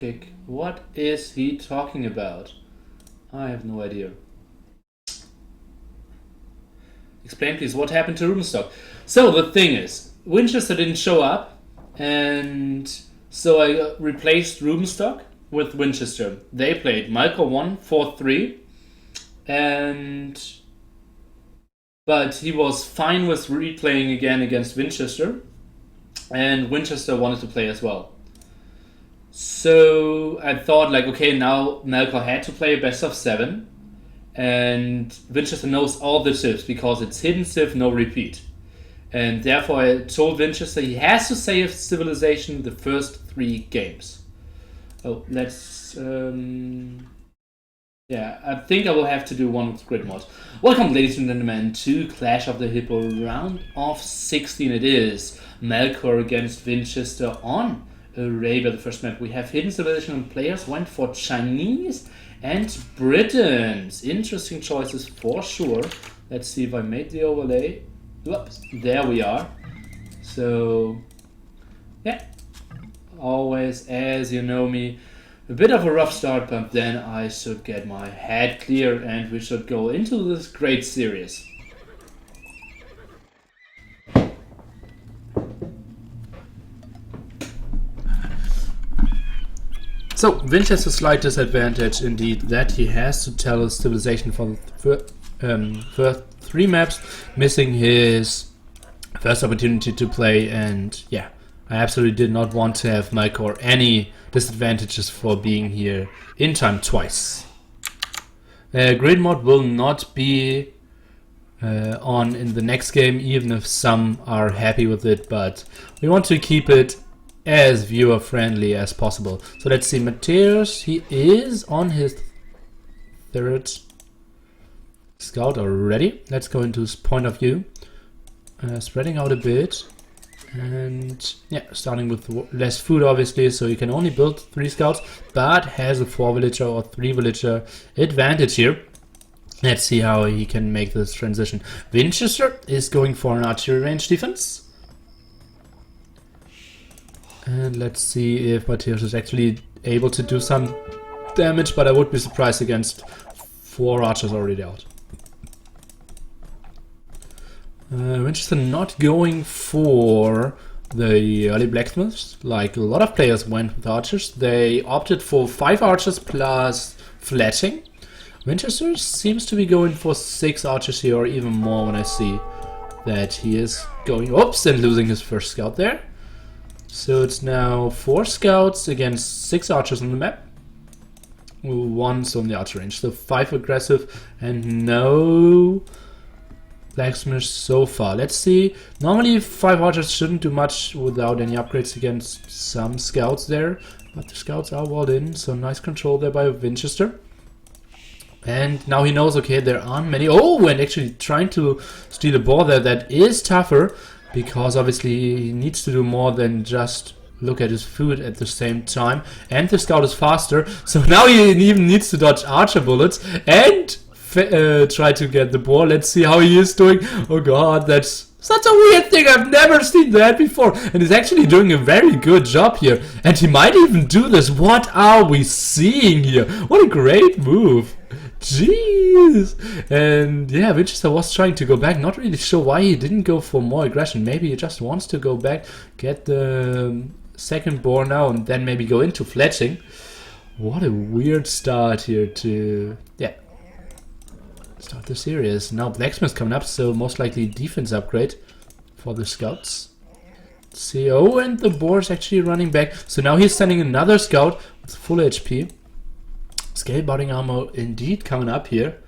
kick. What is he talking about? I have no idea. Explain please what happened to Rubenstock. So the thing is, Winchester didn't show up, and so I replaced Rubenstock with Winchester. They played. Melkor won 4-3, but he was fine with replaying again against Winchester, and Winchester wanted to play as well. So I thought, like, okay, now Melkor had to play a best of 7, and Winchester knows all the civs because it's hidden civ, no repeat. And therefore I told Winchester he has to save civilization the first 3 games. Oh, let's... yeah, I think I will have to do one with grid mod. Welcome, ladies and gentlemen, to Clash of the Hippo round of 16. It is Melkor against Vinchester on Arabia, the first map. We have hidden civilization and players went for Chinese and Britons. Interesting choices for sure. Let's see if I made the overlay. Whoops, there we are. So, yeah, always, as you know me, a bit of a rough start, but then I should get my head clear and we should go into this great series. So, Winchester's slight disadvantage indeed that he has to tell his civilization for the first 3 maps, missing his first opportunity to play, and yeah, I absolutely did not want to have Melkor any disadvantages for being here in time twice. Grid mod will not be on in the next game, even if some are happy with it, but we want to keep it as viewer friendly as possible. So let's see, Mateus, he is on his 3rd scout already. Let's go into his point of view, spreading out a bit, and yeah, starting with less food obviously, so you can only build 3 scouts, but has a 4 villager or 3 villager advantage here. Let's see how he can make this transition. Vinchester is going for an archery range defense. And let's see if Mateus is actually able to do some damage, but I would be surprised against 4 archers already out. Winchester not going for the early blacksmiths, like a lot of players went with archers. They opted for 5 archers plus fletching. Winchester seems to be going for 6 archers here, or even more when I see that he is going... Oops, and losing his first scout there. So it's now 4 scouts against 6 archers on the map. 1's on the archer range, so 5 aggressive and no blacksmiths so far. Let's see. Normally 5 archers shouldn't do much without any upgrades against some scouts there, but the scouts are walled in, so nice control there by Winchester. And now he knows, okay, there aren't many. Oh, and actually trying to steal a boar there. That is tougher, because obviously he needs to do more than just look at his food at the same time. And the scout is faster, so now he even needs to dodge archer bullets and try to get the boar. Let's see how he is doing. Oh god, that's such a weird thing. I've never seen that before. And he's actually doing a very good job here. And he might even do this. What are we seeing here? What a great move. Jeez. And yeah, Vinchester was trying to go back. Not really sure why he didn't go for more aggression. Maybe he just wants to go back, get the second boar now, and then maybe go into fletching. What a weird start here to... yeah. Start the series. Now blacksmith coming up, so most likely defense upgrade for the scouts. Let's see, oh, and the boar is actually running back. So now he's sending another scout with full HP. Scale boarding armor indeed coming up here.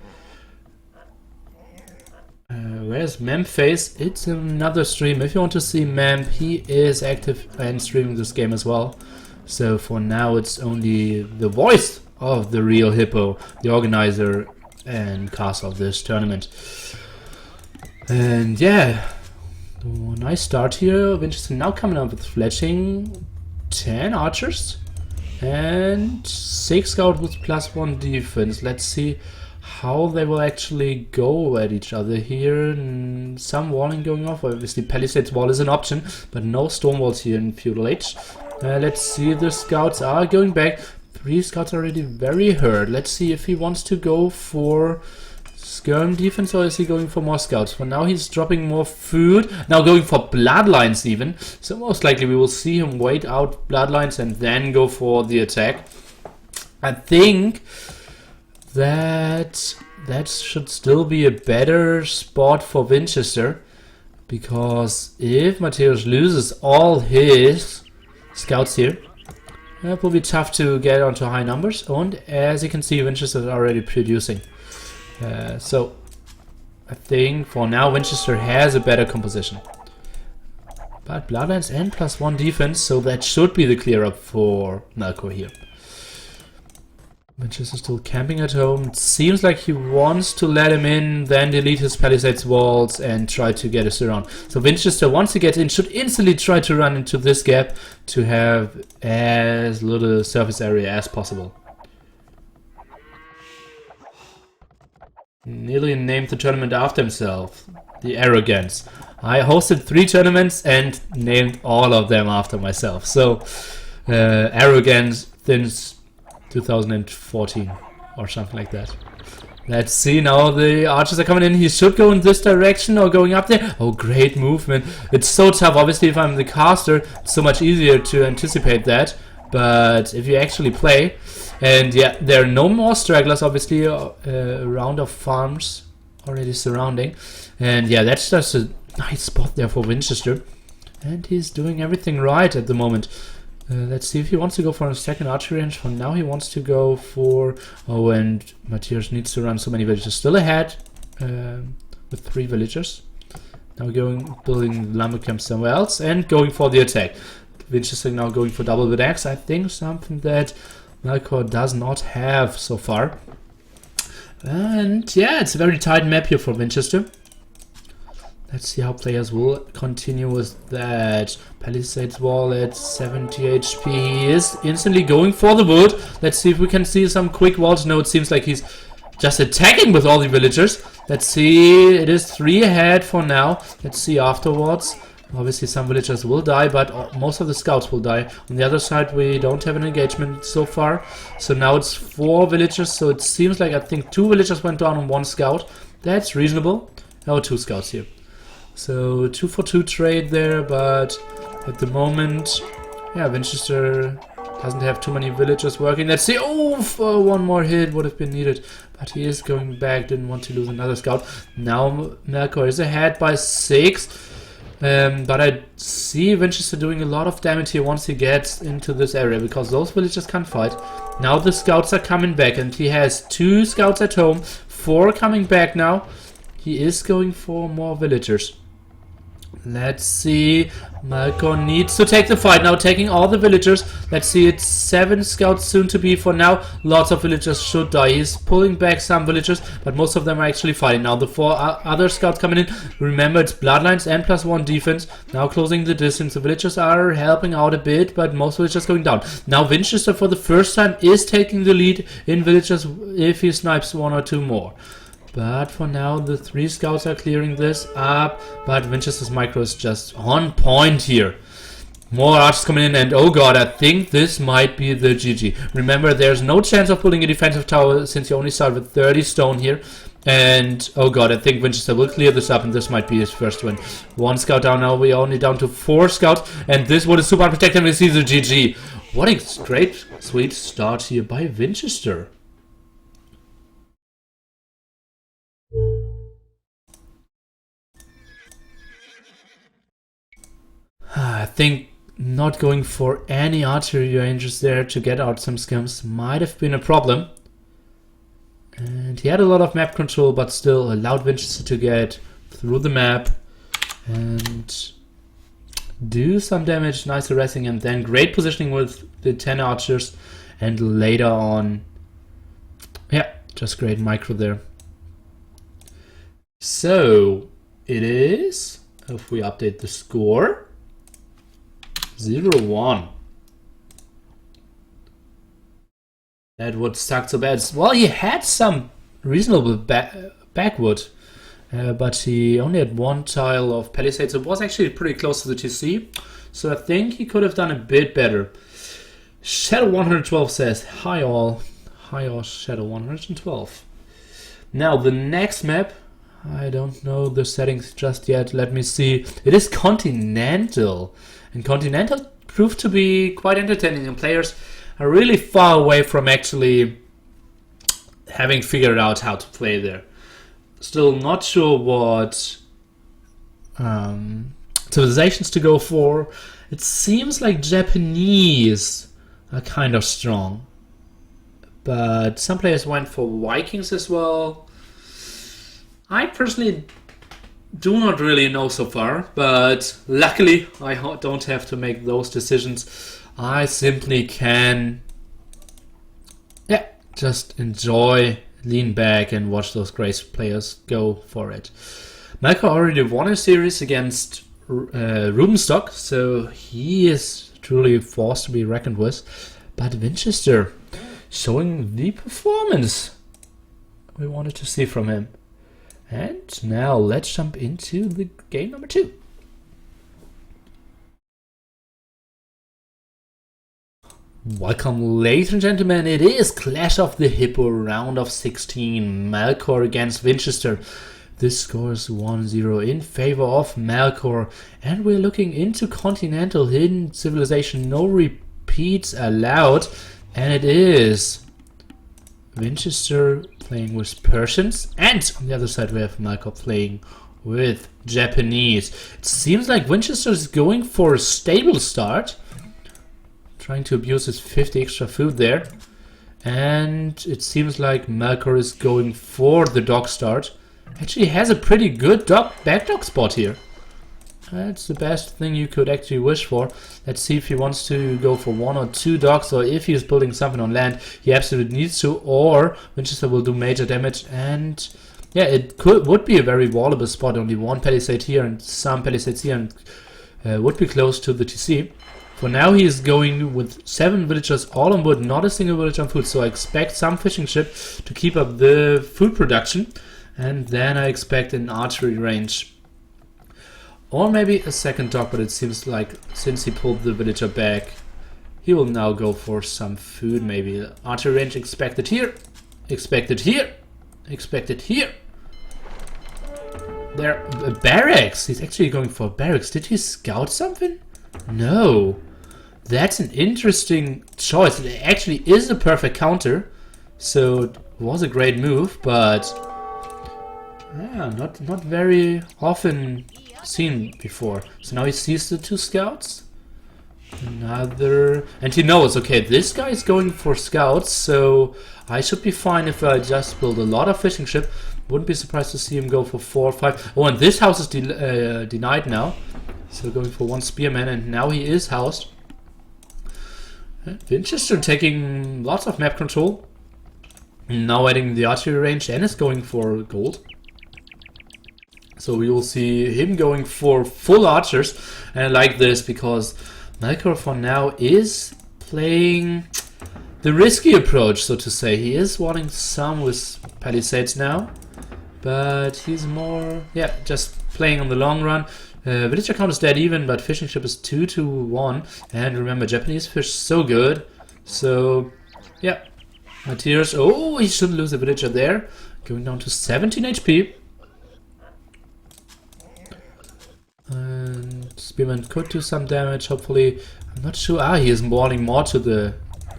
Where's Memface? It's another stream. If you want to see Mem, he is active and streaming this game as well. So for now it's only the voice of the real Hippo, the organizer and cast of this tournament. And yeah, nice start here. Vinchester now coming up with fletching, 10 archers and 6 scout with +1 defense. Let's see how they will actually go at each other here. And some walling going off. Obviously Palisades wall is an option, but no stone walls here in Feudal Age. Let's see, the scouts are going back. 3 scouts already very hurt. Let's see if he wants to go for skirm defense or is he going for more scouts. For now he's dropping more food, now going for bloodlines even, so most likely we will see him wait out bloodlines and then go for the attack. I think that should still be a better spot for Vinchester, because if Mateusz loses all his scouts here, that will be tough to get onto high numbers, and as you can see, Vinchester is already producing. So I think for now Vinchester has a better composition. But Bloodlines and +1 defense, so that should be the clear up for Melkor here. Vinchester still camping at home. It seems like he wants to let him in, then delete his palisades walls and try to get us around. So Vinchester, once he gets in, should instantly try to run into this gap to have as little surface area as possible. Nearly named the tournament after himself. The Arrogance. I hosted 3 tournaments and named all of them after myself. So, Arrogance since 2014 or something like that. Let's see, now the archers are coming in. He should go in this direction or going up there. Oh, great movement. It's so tough. Obviously, if I'm the caster, it's so much easier to anticipate that. But if you actually play, and yeah, there are no more stragglers, obviously, a round of farms already surrounding. And yeah, that's just a nice spot there for Vinchester. And he's doing everything right at the moment. Let's see if he wants to go for a second archery range. For now, he wants to go for... Oh, and Mateusz needs to run so many villagers. Still ahead with 3 villagers. Now building lumber camp somewhere else and going for the attack. Vinchester now going for double with axe. I think something that Melkor does not have so far. And yeah, it's a very tight map here for Vinchester. Let's see how players will continue with that. Palisades wall at 70 HP. He is instantly going for the wood. Let's see if we can see some quick walls. No, it seems like he's just attacking with all the villagers. Let's see. It is 3 ahead for now. Let's see afterwards. Obviously some villagers will die, but most of the scouts will die. On the other side, we don't have an engagement so far. So now it's 4 villagers. So it seems like I think 2 villagers went down on 1 scout. That's reasonable. Oh, 2 scouts here. So 2 for 2 trade there, but at the moment, yeah, Vinchester doesn't have too many villagers working. Let's see. Oh, for 1 more hit would have been needed, but he is going back. Didn't want to lose another scout. Now Melkor is ahead by 6. But I see Vinchester doing a lot of damage here once he gets into this area, because those villagers can't fight. Now the scouts are coming back, and he has 2 scouts at home, 4 coming back now. He is going for more villagers. Let's see. Melkor needs to take the fight now, taking all the villagers. Let's see, it's 7 scouts soon to be for now. Lots of villagers should die. He's pulling back some villagers, but most of them are actually fighting. Now the 4 other scouts coming in. Remember, it's bloodlines and +1 defense. Now closing the distance. The villagers are helping out a bit, but most villagers going down. Now Vinchester for the first time is taking the lead in villagers if he snipes 1 or 2 more. But for now, the 3 scouts are clearing this up. But Vinchester's micro is just on point here. More archers coming in, and oh god, I think this might be the GG. Remember, there's no chance of building a defensive tower since you only start with 30 stone here. And oh god, I think Vinchester will clear this up, and this might be his first win. 1 scout down now, we're only down to 4 scouts. And this would have super unprotected, and we see the GG. What a great, sweet start here by Vinchester. I think not going for any archery ranges there to get out some skims might have been a problem. And he had a lot of map control, but still allowed Vinchester to get through the map and do some damage. Nice harassing, and then great positioning with the 10 archers. And later on, yeah, just great micro there. So it is, if we update the score, 0-1. That would suck so bad. Well, he had some reasonable backwood. but he only had one tile of palisades. It was actually pretty close to the TC, so I think he could have done a bit better. Shadow 112 says, hi all Shadow 112. Now the next map, I don't know the settings just yet, let me see. It is Continental, and Continental proved to be quite entertaining, and players are really far away from actually having figured out how to play there. Still not sure what civilizations to go for. It seems like Japanese are kind of strong, but some players went for Vikings as well. I personally do not really know so far, but luckily I don't have to make those decisions. I simply can just enjoy, lean back and watch those great players go for it. Melkor already won a series against Rubenstock, so he is truly a force to be reckoned with. But Vinchester showing the performance we wanted to see from him. And now let's jump into the game number 2. Welcome, ladies and gentlemen, it is Clash of the Hippo round of 16, Melkor against Vinchester. This score is 1-0 in favor of Melkor, and we're looking into Continental hidden civilization, no repeats allowed, and it is Vinchester playing with Persians, and on the other side we have Melkor playing with Japanese. It seems like Vinchester is going for a stable start, trying to abuse his 50 extra food there. And it seems like Melkor is going for the dog start. Actually has a pretty good back dog spot here. That's the best thing you could actually wish for. Let's see if he wants to go for 1 or 2 dogs, or if he's building something on land. He absolutely needs to, or Vinchester will do major damage. And yeah, it would be a very wallable spot. Only 1 palisade here and some palisades here, and would be close to the TC. For now he is going with 7 villagers all on wood, not a single villager on food, so I expect some fishing ship to keep up the food production, and then I expect an archery range. Or maybe a second dog, but it seems like since he pulled the villager back, he will now go for some food maybe. Archery range expected here, expected here, expected here. There, barracks! He's actually going for barracks. Did he scout something? No. That's an interesting choice. It actually is a perfect counter, so it was a great move, but yeah, not very often seen before. So now he sees the 2 scouts. Another, and he knows, okay, this guy is going for scouts, so I should be fine if I just build a lot of fishing ship. Wouldn't be surprised to see him go for 4 or 5. Oh, and this house is denied now. So going for 1 spearman, and now he is housed. Vinchester taking lots of map control. Now adding the archery range, and is going for gold. So we will see him going for full archers. And I like this because Melkor for now is playing the risky approach, so to say. He is wanting some with palisades now, but he's more, yeah, just playing on the long run. Villager count is dead even, but fishing ship is 2-1. And remember, Japanese fish so good. So, yeah. Materials. Oh, he shouldn't lose a villager there. Going down to 17 HP. And Spearman could do some damage, hopefully. I'm not sure. Ah, he is mauling more to the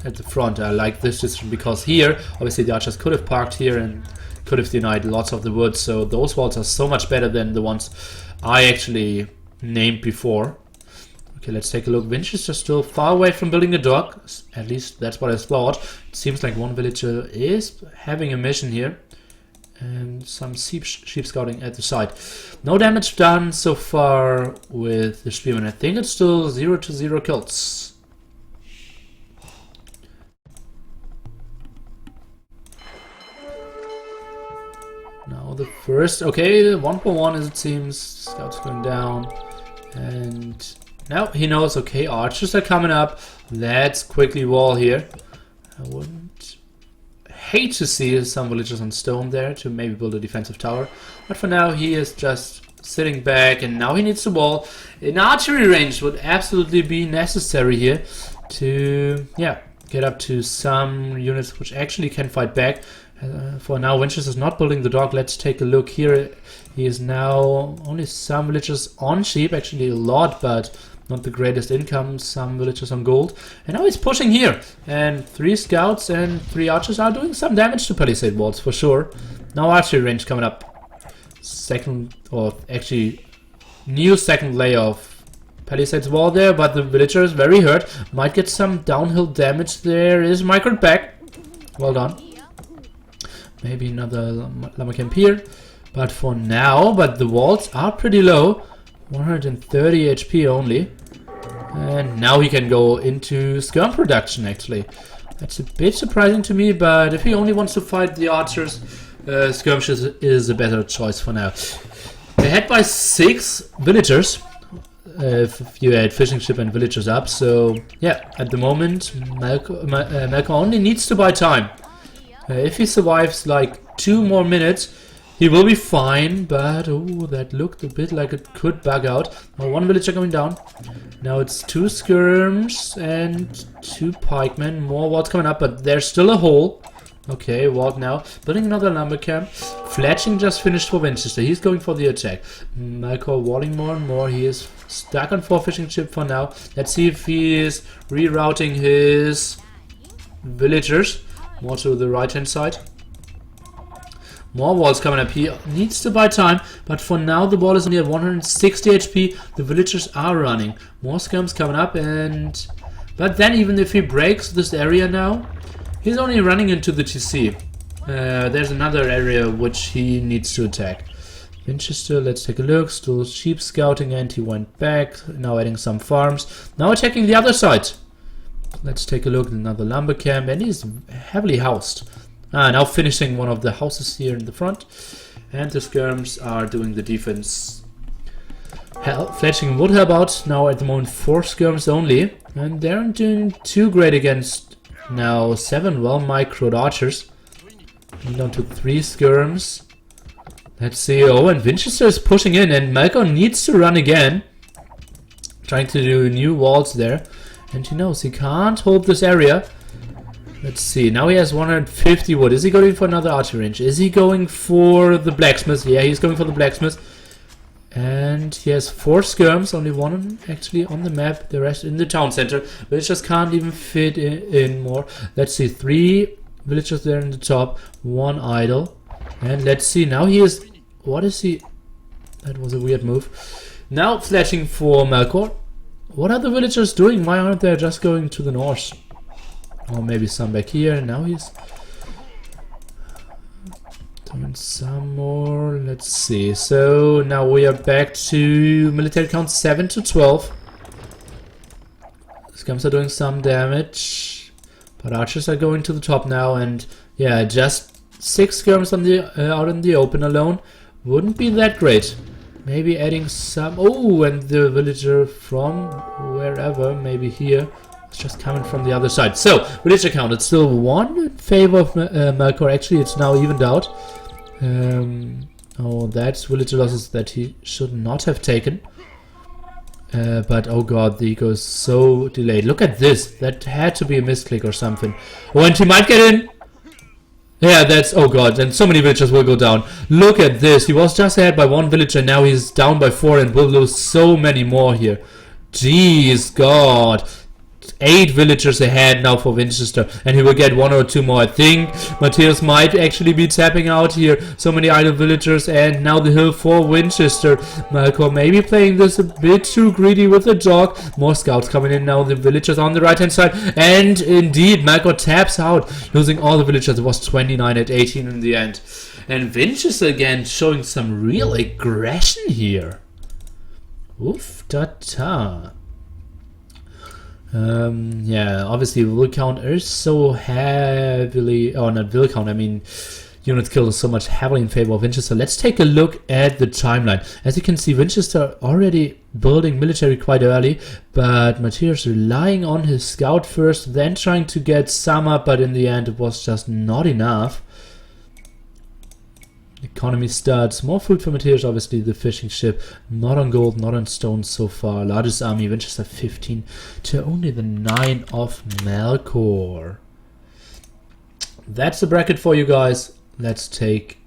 at the front. I like this just because here, obviously the archers could have parked here and could have denied lots of the wood. So those walls are so much better than the ones I actually named before. Okay, let's take a look. Vinchester still far away from building a dock. At least that's what I thought. It seems like 1 villager is having a mission here. And some sheep scouting at the side. No damage done so far with the spearman. I think it's still 0-0 kills. Now the first, okay, 1-1 as it seems. Scouts going down, and now he knows, okay, archers are coming up. Let's quickly wall here. I wouldn't hate to see some villagers on stone there to maybe build a defensive tower. But for now, he is just sitting back, and now he needs the wall. An archery range would absolutely be necessary here to, yeah, get up to some units which actually can fight back. For now, Vinchester is not building the dock. Let's take a look here. He is now only some villagers on sheep, actually a lot, but not the greatest income. Some villagers on gold. And now he's pushing here. And 3 scouts and 3 archers are doing some damage to palisade walls for sure. Now archery range coming up. Second, or actually new second layer of palisades wall there, but the villager is very hurt. Might get some downhill damage. There is Migrant back. Well done. Maybe another lumber camp here. But for now, but the walls are pretty low. 130 HP only. And now he can go into skirm production actually. That's a bit surprising to me, but if he only wants to fight the archers, skirmishes is a better choice for now. Ahead by 6 villagers. If you add fishing ship and villagers up. So yeah, at the moment Melkor only needs to buy time. If he survives like 2 more minutes, he will be fine, but oh, that looked a bit like it could bug out. Now 1 villager going down. Now it's 2 skirms and 2 pikemen. More walls coming up, but there's still a hole. Okay, walled now. Building another lumber camp. Fletching just finished for Vinchester. He's going for the attack. Melkor walling more and more. He is stuck on 4 fishing ship for now. Let's see if he is rerouting his villagers more to the right hand side. More walls coming up. He needs to buy time, but for now the wall is only at 160 HP. The villagers are running. More skirms coming up, and but then even if he breaks this area now, he's only running into the TC. There's another area which he needs to attack. Vinchester, let's take a look. Still sheep scouting, and he went back. Now adding some farms. Now attacking the other side. Let's take a look at another lumber camp, and he's heavily housed. Now finishing one of the houses here in the front. And the skirms are doing the defense. Fletching would help out. Now at the moment 4 skirms only. And they aren't doing too great against now 7 well-microed archers. Down to 3 skirms. Let's see. Oh, and Vinchester is pushing in, and Melkor needs to run again. Trying to do new walls there. And he knows he can't hold this area. Let's see. Now he has 150 wood. Is he going for another archery range? Is he going for the blacksmith? Yeah, he's going for the blacksmith. And he has 4 skirms. Only 1 actually on the map. The rest in the town center. But it just can't even fit in more. Let's see. 3 villagers there in the top. 1 idle. And let's see. Now he is... What is he... That was a weird move. Now fletching for Melkor. What are the villagers doing? Why aren't they just going to the north? Or maybe some back here. Now he's doing some more. Let's see. So now we are back to military count 7 to 12. Scums are doing some damage, but archers are going to the top now. And yeah, just 6 skirms on the out in the open alone wouldn't be that great. Maybe adding some... Oh, and the villager from wherever, maybe here, it's just coming from the other side. So, villager count, it's still 1 in favor of Melkor. Actually, it's now evened out. Oh, that's villager losses that he should not have taken. But, oh god, the eco is so delayed. Look at this. That had to be a misclick or something. Oh, and he might get in. Yeah, that's... Oh god, and so many villagers will go down. Look at this. He was just ahead by 1 villager, and now he's down by 4 and will lose so many more here. Jeez, god. 8 villagers ahead now for Vinchester, and he will get 1 or 2 more. I think Matthias might actually be tapping out here. So many idle villagers, and now the hill for Vinchester. Melkor maybe playing this a bit too greedy with the dog. More scouts coming in now. The villagers on the right hand side, and indeed Melkor taps out, losing all the villagers. It was 29 at 18 in the end. And Vinchester again showing some real aggression here. Oof da ta. Yeah, obviously will count is so heavily, or not will count, I mean, unit kill is so much heavily in favor of Vinchester. Let's take a look at the timeline. As you can see, Vinchester already building military quite early, but Matthias relying on his scout first, then trying to get some up, but in the end it was just not enough. Economy starts. More food for Matthias, obviously the fishing ship. Not on gold, not on stone so far. Largest army, Vinchester 15 to only the 9 of Melkor. That's the bracket for you guys. Let's take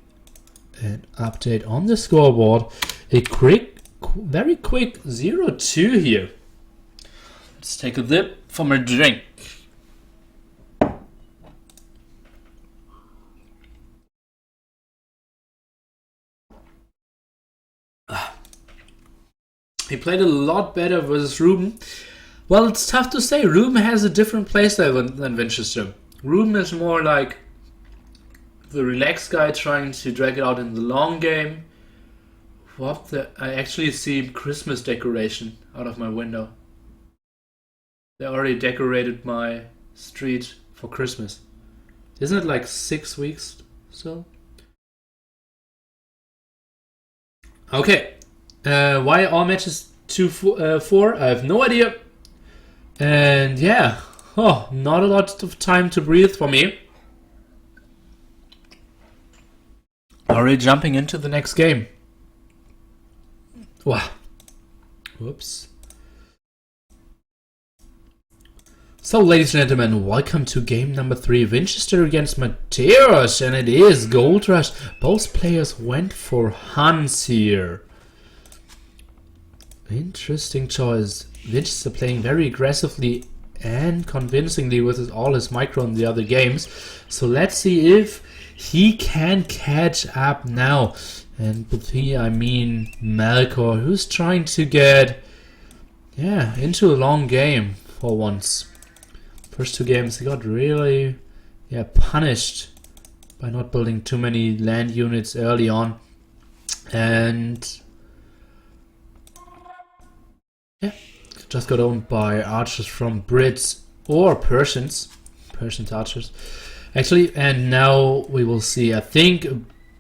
an update on the scoreboard. A quick, very quick 0-2 here. Let's take a sip from a drink. He played a lot better versus Ruben. Well, it's tough to say. Ruben has a different playstyle than Vinchester. Ruben is more like the relaxed guy trying to drag it out in the long game. What the... I actually see Christmas decoration out of my window. They already decorated my street for Christmas. Isn't it like 6 weeks still? Okay. Why all matches 2-4? I have no idea. And yeah, not a lot of time to breathe for me. Already jumping into the next game. Wow. Whoops. So, ladies and gentlemen, welcome to game number 3, Vinchester against Matthias, and it is Gold Rush. Both players went for Hans here. Interesting choice. Vinchester playing very aggressively and convincingly with all his micro in the other games. So let's see if he can catch up now. And with he, I mean Melkor, who's trying to get into a long game for once. First 2 games he got really punished by not building too many land units early on. And just got owned by archers from Brits or Persians archers actually, and now we will see, I think, a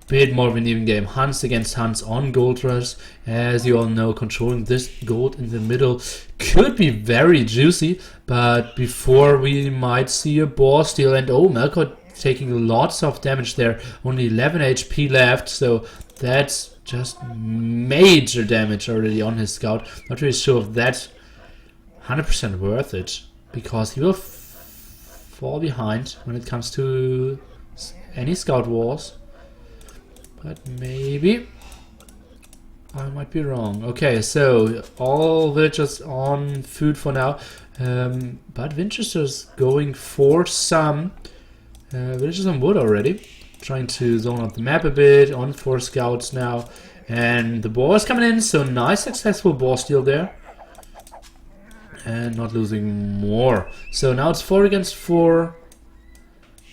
bit more of an even game. Hans against Hans on Gold Rush. As you all know, controlling this gold in the middle could be very juicy, but before we might see a boar steal, and Melkor taking lots of damage there, only 11 HP left, so that's just major damage already on his scout. Not really sure if that's 100% worth it, because he will fall behind when it comes to any scout wars. But maybe I might be wrong. Okay, so all villagers on food for now, but Vinchester's going for some villagers on wood already, trying to zone out the map a bit, on 4 scouts now, and the boar is coming in, so nice successful boar steal there. And not losing more. So now it's 4 against 4.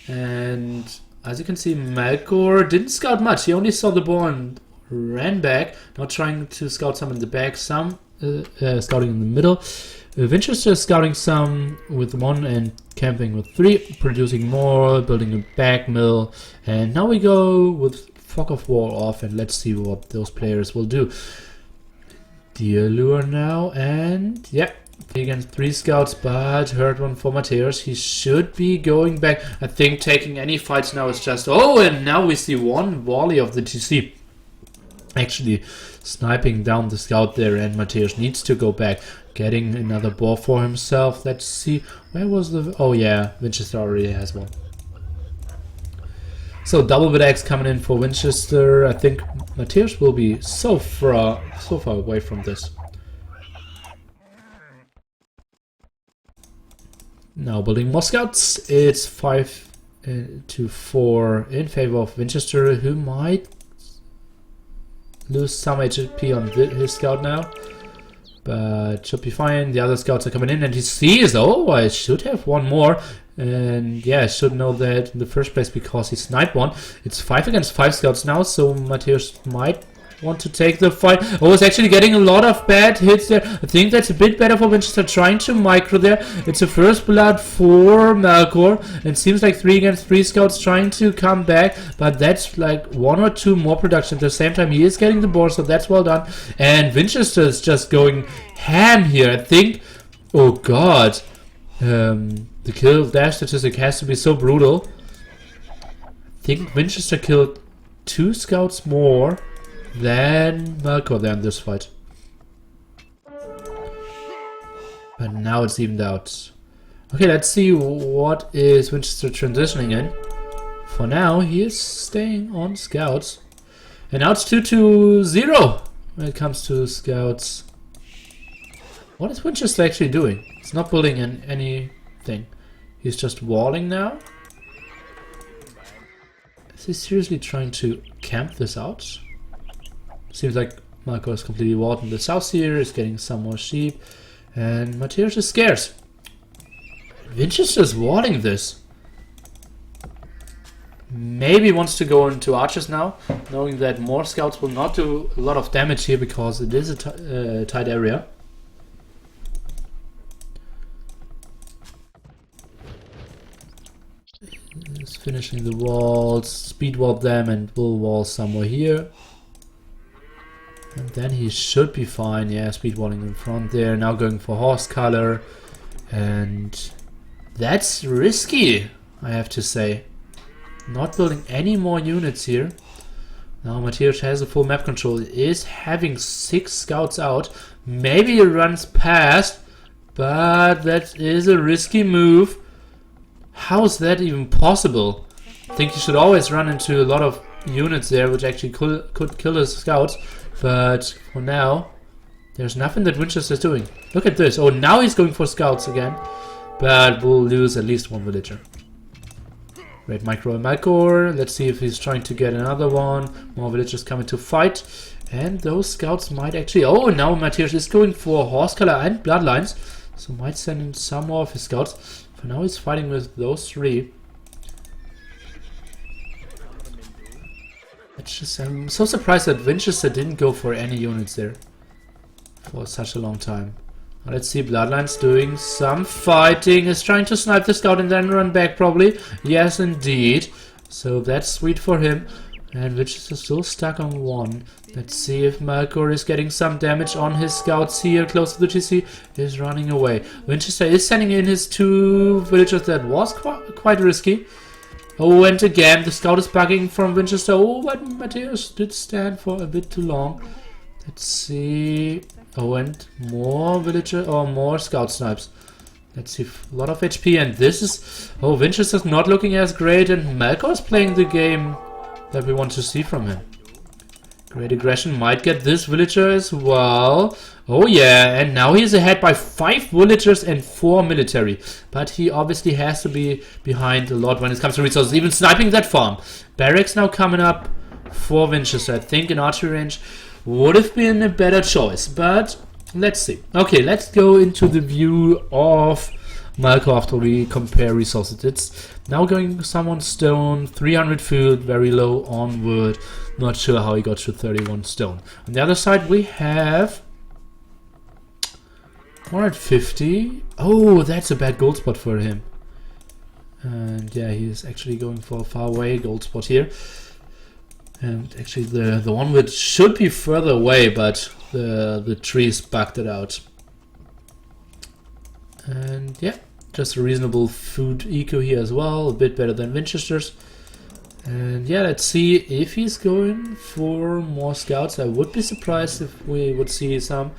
And as you can see, Melkor didn't scout much. He only saw the boar and ran back. Not trying to scout some in the back, some scouting in the middle. Vinchester is scouting some with 1 and camping with 3. Producing more, building a back mill. And now we go with Fog of War off, and let's see what those players will do. Deer lure now, and against 3 scouts, but hurt one for Matthias. He should be going back. I think taking any fights now is just... and now we see 1 volley of the TC. Actually sniping down the scout there, and Matthias needs to go back. Getting another boar for himself. Let's see. Where was the... Vinchester already has one. So double bit X coming in for Vinchester. I think Matthias will be so far away from this. Now building more scouts. It's 5-4 in favor of Vinchester, who might lose some HP on his scout now, but should be fine. The other scouts are coming in, and he sees, I should have 1 more, and I should know that in the first place because he sniped 1. It's 5 against 5 scouts now, so Matthias might want to take the fight. Oh, it's actually getting a lot of bad hits there. I think that's a bit better for Vinchester trying to micro there. It's a first blood for Melkor. It seems like 3 against 3 scouts trying to come back, but that's like 1 or 2 more production. At the same time, he is getting the board, so that's well done. And Vinchester is just going ham here. I think, oh god, the kill dash statistic has to be so brutal. I think Vinchester killed 2 scouts more than Melkor there in this fight. But now it's evened out. Okay, let's see what is Vinchester transitioning in. For now, he is staying on scouts. And now it's 2-0 when it comes to scouts. What is Vinchester actually doing? He's not building in anything. He's just walling now. Is he seriously trying to camp this out? Seems like Melkor is completely walled in the south here, is getting some more sheep. And Matthias is scared. Vinchester is walling this. Maybe wants to go into archers now, knowing that more scouts will not do a lot of damage here because it is a tight area. He's finishing the walls, speed wall them, and will wall somewhere here. And then he should be fine. Yeah, speed walling in front there. Now going for horse color. And that's risky, I have to say. Not building any more units here. Now Matthias has a full map control. He is having 6 scouts out. Maybe he runs past, but that is a risky move. How is that even possible? I think you should always run into a lot of units there, which actually could kill his scouts. But for now, there's nothing that Vinchester is doing. Look at this. Oh, now he's going for scouts again. But we'll lose at least 1 villager. Great micro and Melkor. Let's see if he's trying to get another one. More villagers coming to fight. And those scouts might actually... Oh, now Matthias is going for horse color and bloodlines. So might send in some more of his scouts. For now he's fighting with those 3. It's just, I'm so surprised that Vinchester didn't go for any units there for such a long time. Now let's see, Bloodlines doing some fighting. Is trying to snipe the scout and then run back probably. Yes, indeed. So that's sweet for him. And Vinchester still stuck on 1. Let's see if Melkor is getting some damage on his scouts here close to the GC. He's running away. Vinchester is sending in his 2 villagers. That was quite risky. Oh, and again, the scout is bugging from Vinchester. Oh, but Matthias did stand for a bit too long. Let's see. Oh, and more villager or more scout snipes. Let's see, a lot of HP, and this is... Oh, Vinchester's not looking as great, and Melkor is playing the game that we want to see from him. Great aggression might get this villager as well. Oh yeah, and now he's ahead by 5 villagers and 4 military. But he obviously has to be behind a lot when it comes to resources, even sniping that farm. Barracks now coming up for Vinchester. I think an archery range would have been a better choice, but let's see. Okay, let's go into the view of Melkor after we compare resources. It's now going someone stone, 300 food, very low on wood. Not sure how he got to 31 stone. On the other side we have 150. Oh, that's a bad gold spot for him. And yeah, he's actually going for a far away gold spot here. And actually the one which should be further away, but the trees bugged it out. And yeah, just a reasonable food eco here as well, a bit better than Vinchester's. And yeah, let's see if he's going for more scouts. I would be surprised if we would see some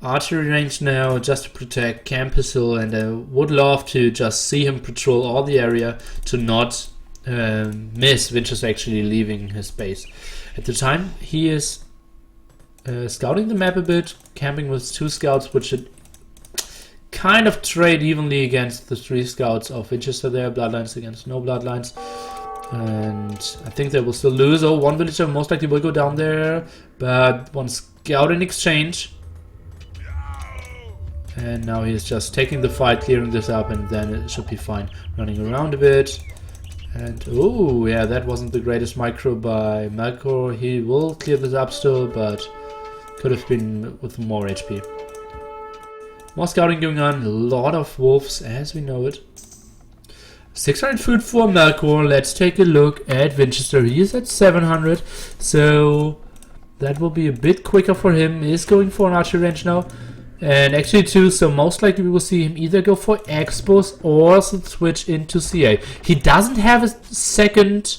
archery range now just to protect Campus Hill, and I would love to just see him patrol all the area to not miss Vinchester actually leaving his base. At the time he is scouting the map a bit, camping with 2 scouts, which should kind of trade evenly against the 3 scouts of Vinchester there, bloodlines against no bloodlines. And I think they will still lose. Oh, 1 villager most likely will go down there, but 1 scout in exchange. And now he's just taking the fight, clearing this up, and then it should be fine. Running around a bit. And oh yeah, that wasn't the greatest micro by Melkor. He will clear this up still, but could have been with more HP. More scouting going on, a lot of wolves as we know it. 600 food for Melkor. Let's take a look at Vinchester. He is at 700, so that will be a bit quicker for him. He is going for an archery range now. And actually too, so most likely we will see him either go for Expos or switch into CA. He doesn't have a second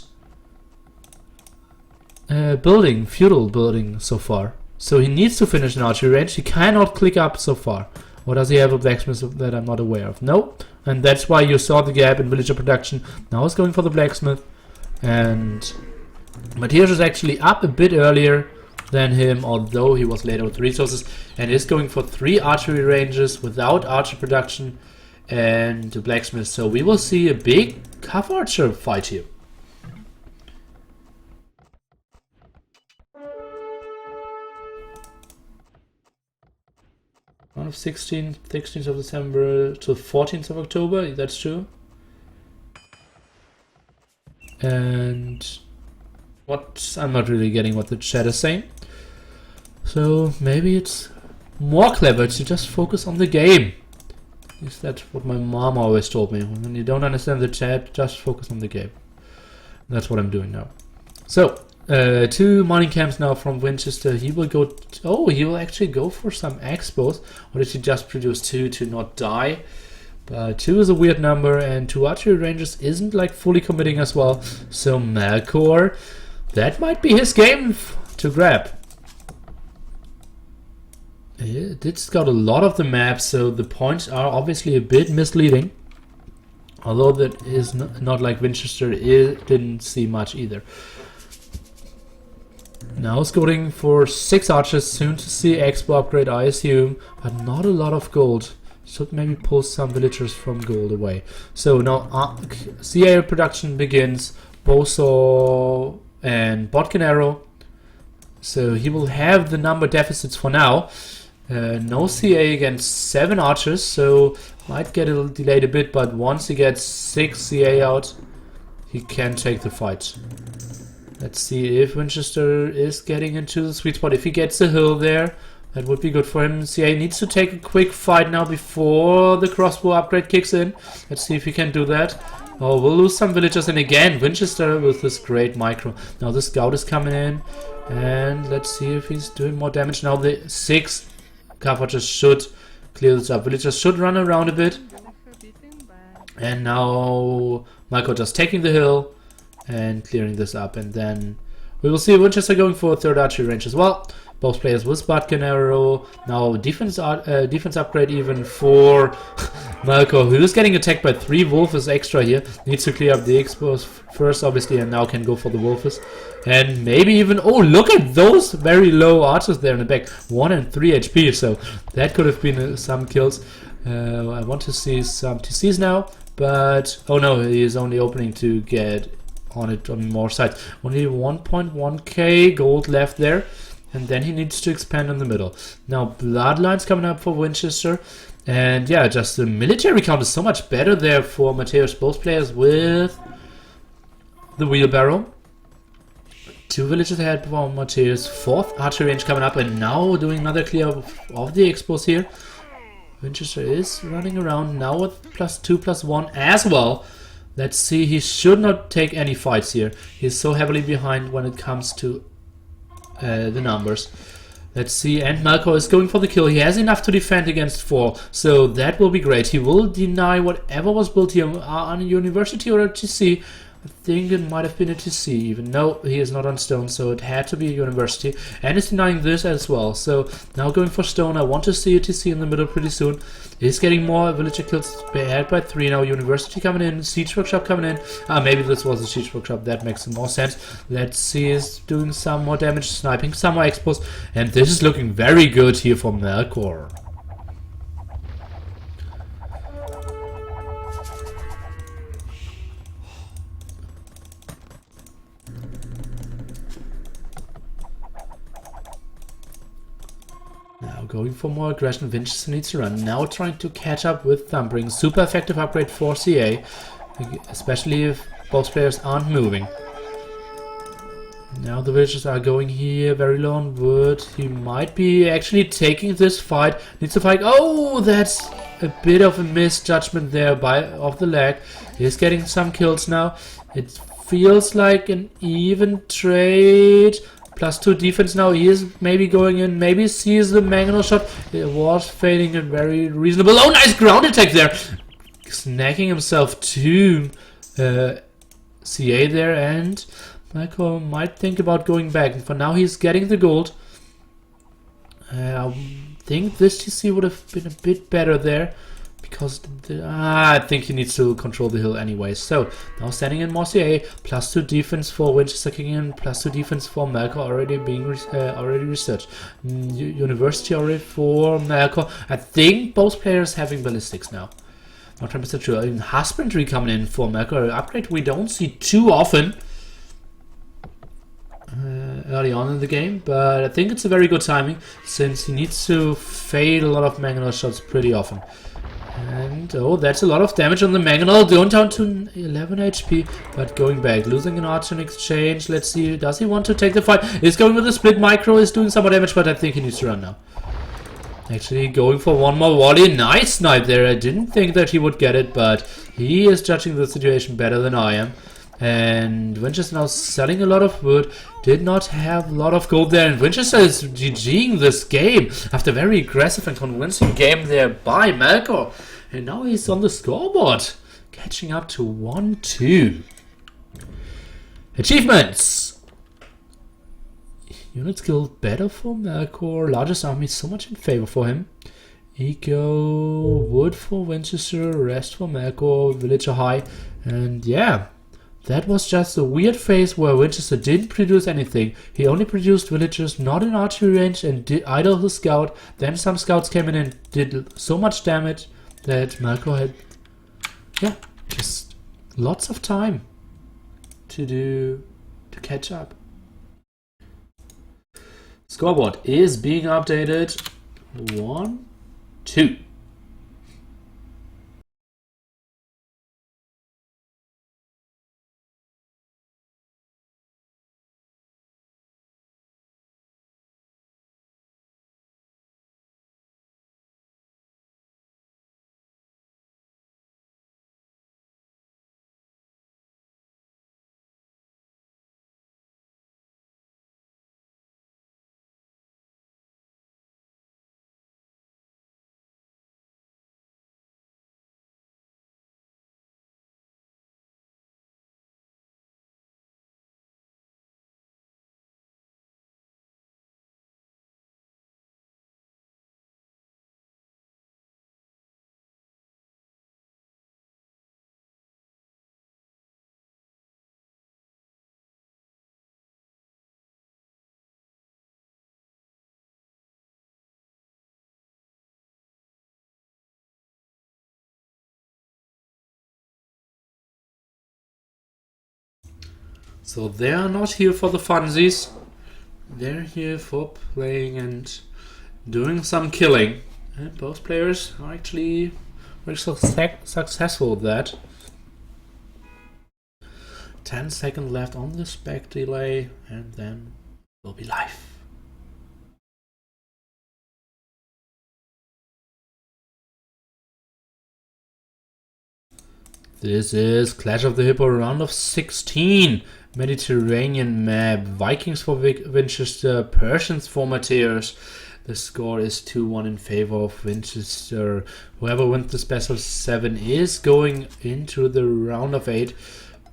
building, feudal building so far. So he needs to finish an archery range. He cannot click up so far. Or does he have a blacksmith that I'm not aware of? No. And that's why you saw the gap in villager production. Now he's going for the blacksmith. And Matthias is actually up a bit earlier than him, although he was later with resources, and is going for 3 archery ranges without archer production and the blacksmith. So we will see a big Cav archer fight here. One of 16th of December to 14th of October, that's true. And I'm not really getting what the chat is saying. So maybe it's more clever to just focus on the game. At least that's what my mom always told me. When you don't understand the chat, just focus on the game. That's what I'm doing now. So, 2 mining camps now from Vinchester. He will go... oh, he will actually go for some expos. Or did he just produce 2 to not die? But 2 is a weird number, and 2 archery ranges isn't like fully committing as well. So Melkor, that might be his game to grab. He did scout a lot of the maps, so the points are obviously a bit misleading. Although that is not like Vinchester, it didn't see much either. Now scouting for 6 archers, soon to see expo upgrade I assume, but not a lot of gold. Should maybe pull some villagers from gold away. So now CA production begins, Boso and Botkin Arrow. So he will have the number deficits for now. No CA against 7 archers, so might get delayed a bit, but once he gets 6 CA out, he can take the fight. Let's see if Vinchester is getting into the sweet spot. If he gets a hill there, that would be good for him. CA needs to take a quick fight now before the crossbow upgrade kicks in. Let's see if he can do that. Oh, we'll lose some villagers, and again, Vinchester with this great micro. Now the scout is coming in, and let's see if he's doing more damage. Now the 6 Cav archers should clear this up. Villagers should run around a bit. And now Melkor just taking the hill and clearing this up. And then we will see Vinchester going for a 3rd archery range as well. Both players with Botkin Arrow. Now defense upgrade even for Melkor, who is getting attacked by 3 wolves extra here. Needs to clear up the expos first, obviously, and now can go for the wolves. And maybe even... oh, look at those very low archers there in the back. 1 and 3 HP, so that could have been some kills. I want to see some TCs now, but... oh no, he is only opening to get on it on more sides. Only 1.1k gold left there. And then he needs to expand in the middle. Now, Bloodlines coming up for Vinchester. And yeah, just the military count is so much better there for Matthias. Both players with the wheelbarrow. 2 villages ahead for Matthias. 4th archery range coming up. And now doing another clear of the expos here. Vinchester is running around now with +2, +1 as well. Let's see, he should not take any fights here. He's so heavily behind when it comes to the numbers. Let's see, and Melkor is going for the kill. He has enough to defend against 4, so that will be great. He will deny whatever was built here on a university or a TC. I think it might have been a TC even. No, he is not on stone, so it had to be a university. And is denying this as well. So now going for stone. I want to see a TC in the middle pretty soon. He's getting more villager kills ahead by 3 now. University coming in, siege workshop coming in. Maybe this was a siege workshop. That makes more sense. Let's see, he's doing some more damage, sniping some more expos. And this is looking very good here for Melkor. Now going for more aggression, Vinchester needs to run. Now trying to catch up with Thumbring. Super effective upgrade for CA, especially if Both players aren't moving. Now the villagers are going here, very low on wood. He might be actually taking this fight. Needs to fight. Oh, that's a bit of a misjudgment there of the lag. He's getting some kills now. It feels like an even trade. +2 defense now. He is maybe going in. Maybe sees the mangonel shot. It was fading and very reasonable. Oh, nice ground attack there. Snacking himself to CA there, and Melkor might think about going back. For now, he's getting the gold. I think this TC would have been a bit better there, because I think he needs to control the hill anyway. So now standing in more CA, +2 defense for Vinchester kicking in, +2 defense for Melkor already being already researched. University already for Melkor. I think both players having ballistics now. Not 100% sure. Even husbandry coming in for Melkor, upgrade we don't see too often early on in the game, but I think it's a very good timing since he needs to fade a lot of mangonel shots pretty often. And oh, that's a lot of damage on the mangonel, going down to 11 HP, but going back, losing an archer in exchange. Let's see, does he want to take the fight? He's going with a split micro, is doing some more damage, but I think he needs to run now. Actually going for one more volley. Nice snipe there. I didn't think that he would get it, but he is judging the situation better than I am. And Vinchester now selling a lot of wood. Did not have a lot of gold there. And Vinchester is GGing this game after a very aggressive and convincing game there by Melkor. And now he's on the scoreboard, catching up to 1-2. Achievements. Unit skill better for Melkor. Largest army so much in favor for him. Eco, wood for Vinchester, rest for Melkor, villager high. And yeah, that was just a weird phase where Vinchester didn't produce anything. He only produced villagers not in archery range and did idle the scout. Then some scouts came in and did so much damage that Melkor had, yeah, just lots of time to catch up. Scoreboard is being updated. 1-2. So they are not here for the funsies. They're here for playing and doing some killing. And both players are actually very successful with that. 10 seconds left on the spec delay, and then we'll be live. This is Clash of the Hippo round of 16. Mediterranean map. Vikings for Vinchester, Persians for Mateus. The score is 2-1 in favor of Vinchester. Whoever wins this best of 7 is going into the round of 8.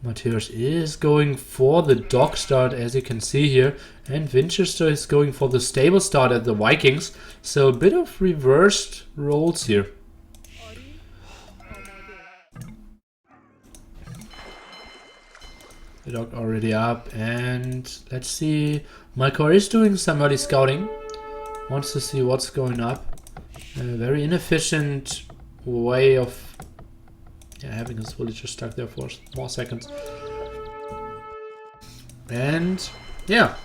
Mateus is going for the dog start, as you can see here, and Vinchester is going for the stable start at the Vikings. So a bit of reversed roles here. The dog already up, and let's see. Melkor is doing some early scouting. Wants to see what's going up. A very inefficient way of having his villager stuck there for more seconds. And yeah,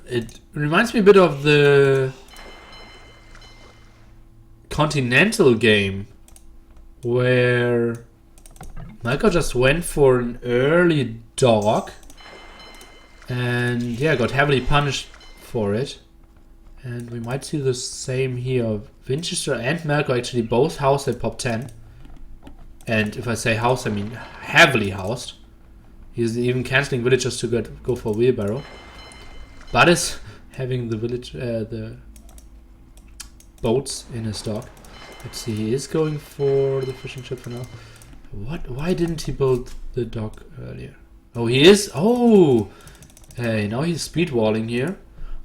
it reminds me a bit of the Continental game, where Melkor just went for an early dog. And yeah, got heavily punished for it. And we might see the same here. Vinchester and Melkor actually both housed at pop 10. And if I say housed, I mean heavily housed. He's even cancelling villagers to go for wheelbarrow. But is having the village, the boats in his dock. Let's see, he is going for the fishing ship for now. What? Why didn't he build the dock earlier? Oh, he is? Oh! Hey, now he's speed walling here.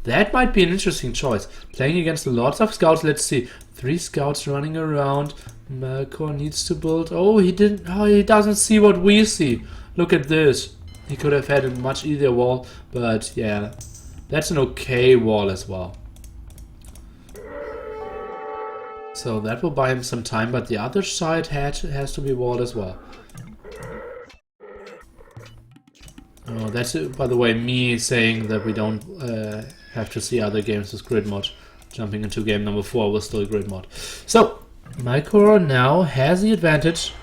That might be an interesting choice. Playing against lots of scouts. Let's see. 3 scouts running around. Melkor needs to build. Oh, he didn't. Oh, he doesn't see what we see. Look at this. He could have had a much easier wall, but yeah, that's an okay wall as well. So that will buy him some time, but the other side has to be walled as well. Oh, that's, by the way, me saying that we don't have to see other games with grid mod. Jumping into game number 4 was still a grid mod. So, Melkor now has the advantage.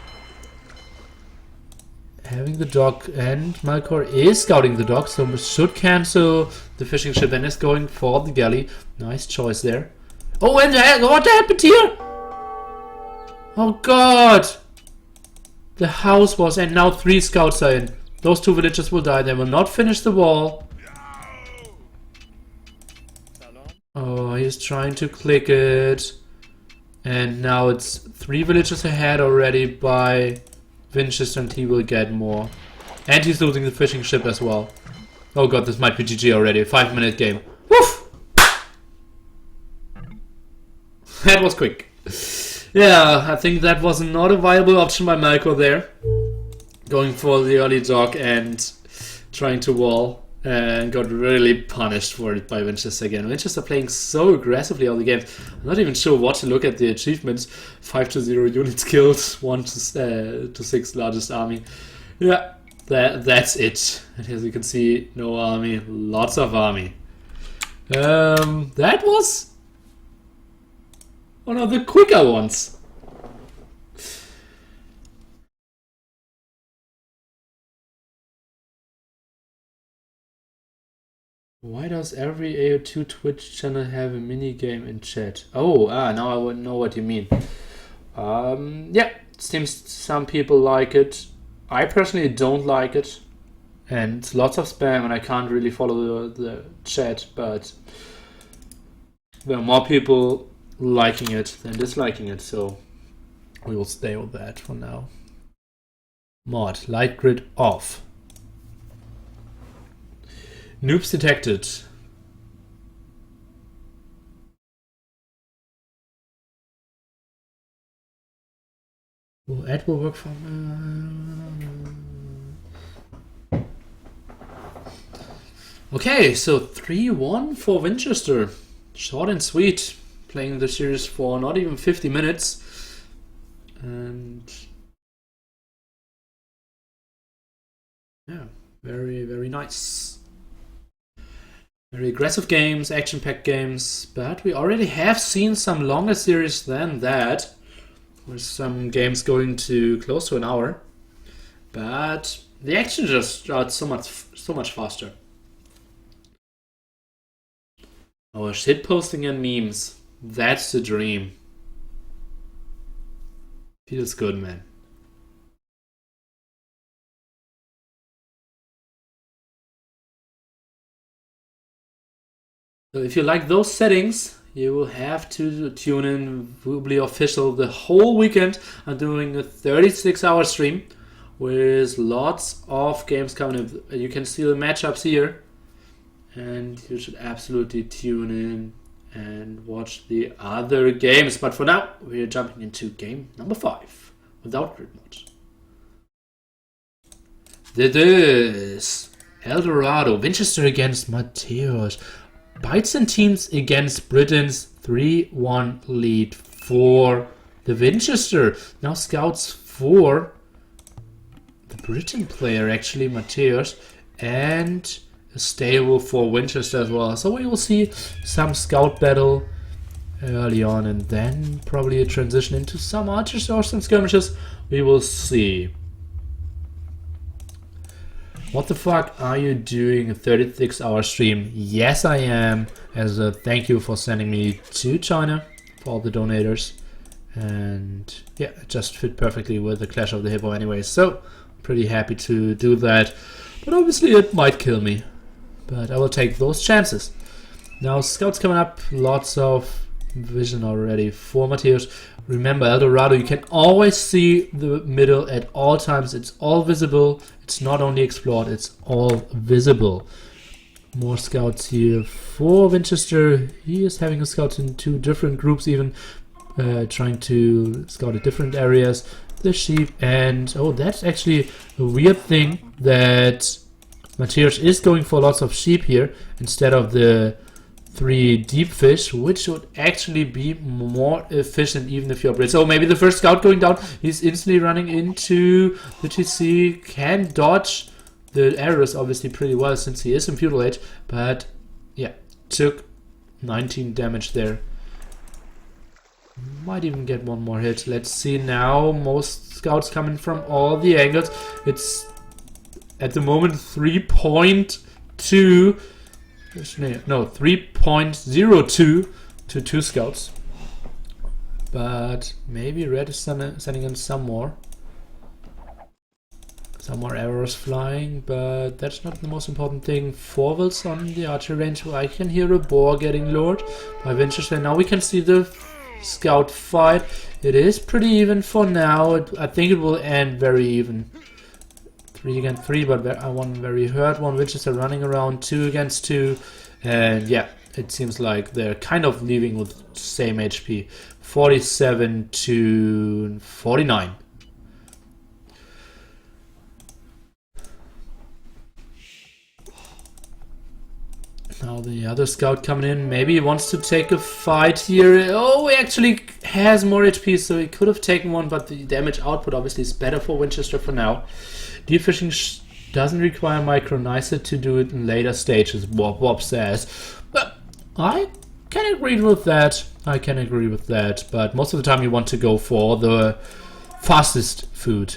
Having the dock, and Melkor is scouting the dock, so should cancel the fishing ship and is going for the galley. Nice choice there. Oh, and what happened here? Oh god! The house was, and now 3 scouts are in. Those 2 villagers will die. They will not finish the wall. Oh, he's trying to click it. And now it's 3 villagers ahead already by Vinchester, and he will get more. And he's losing the fishing ship as well. Oh god, this might be GG already. 5-minute game. Woof! That was quick. Yeah, I think that was not a viable option by Melkor there. Going for the early dog and trying to wall, and got really punished for it by Vinchester again. Vinchester playing so aggressively all the games. I'm not even sure what to look at the achievements. 5-0 units killed, 1 to 6 largest army. Yeah, that's it. And as you can see, no army, lots of army. That was one of the quicker ones. Why does every AO2 Twitch channel have a mini game in chat? Oh, now I would know what you mean. Yeah, seems some people like it. I personally don't like it. And it's lots of spam and I can't really follow the chat, but there are more people liking it than disliking it, so we will stay with that for now. Mod, light grid off. Noobs detected. Well, ad will work for... Okay, so 3-1 for Vinchester. Short and sweet. Playing the series for not even 50 minutes. And... yeah, very, very nice. Very aggressive games, action-packed games, but we already have seen some longer series than that, with some games going to close to an hour. But the action just starts so much faster. Oh, shit posting and memes. That's the dream. Feels good, man. So if you like those settings, you will have to tune in Woobly Official the whole weekend. I'm doing a 36-hour stream with lots of games coming in. You can see the matchups here. And you should absolutely tune in and watch the other games. But for now, we're jumping into game number 5 without grid mod. This is El Dorado, Vinchester against Mateusz. Bytes and teams against Britain's 3-1 lead for the Vinchester. Now scouts for the Britain player, actually, Mateusz, and a stable for Vinchester as well. So we will see some scout battle early on, and then probably a transition into some archers or some skirmishes. We will see. What the fuck are you doing a 36-hour stream? Yes, I am. As a thank you for sending me to China for all the donators. And yeah, it just fit perfectly with the Clash of the Hippo anyway. So, pretty happy to do that. But obviously it might kill me. But I will take those chances. Now, scouts coming up. Lots of vision already for Mateus. Remember, El Dorado, you can always see the middle at all times. It's all visible. It's not only explored, it's all visible. More scouts here for Vinchester. He is having a scout in 2 different groups even, trying to scout at different areas. The sheep and... oh, that's actually a weird thing that Mateus is going for lots of sheep here instead of the 3 deep fish, which would actually be more efficient even if you operate. So maybe the first scout going down, he's instantly running into the TC, can dodge the arrows obviously pretty well since he is in feudal age, but yeah, took 19 damage there. Might even get one more hit. Let's see now. Most scouts coming from all the angles. It's at the moment 3.2. No, 3.02 to 2 scouts. But maybe Red is sending in some more. Some more arrows flying, but that's not the most important thing. Forwards on the archer range. I can hear a boar getting lured by Vinchester. Now we can see the scout fight. It is pretty even for now. I think it will end very even. 3 against 3, but one very hurt. One Vinchester running around 2 against 2. And yeah, it seems like they're kind of leaving with same HP. 47 to 49. Now the other scout coming in. Maybe he wants to take a fight here. Oh, he actually has more HP, so he could have taken one, but the damage output obviously is better for Vinchester for now. Deep fishing doesn't require micro. Nicer to do it in later stages, Bob says. But I can agree with that. But most of the time you want to go for the fastest food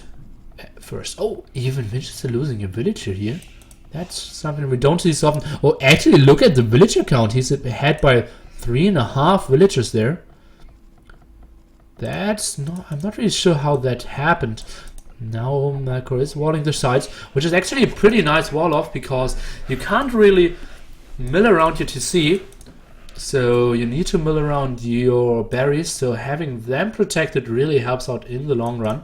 first. Oh, even Vinchester losing a villager here. That's something we don't see so often. Oh, actually, look at the villager count. He's ahead by 3.5 villagers there. That's not... I'm not really sure how that happened. Now Melkor is walling the sides, which is actually a pretty nice wall off because you can't really mill around your TC. So you need to mill around your berries. So having them protected really helps out in the long run.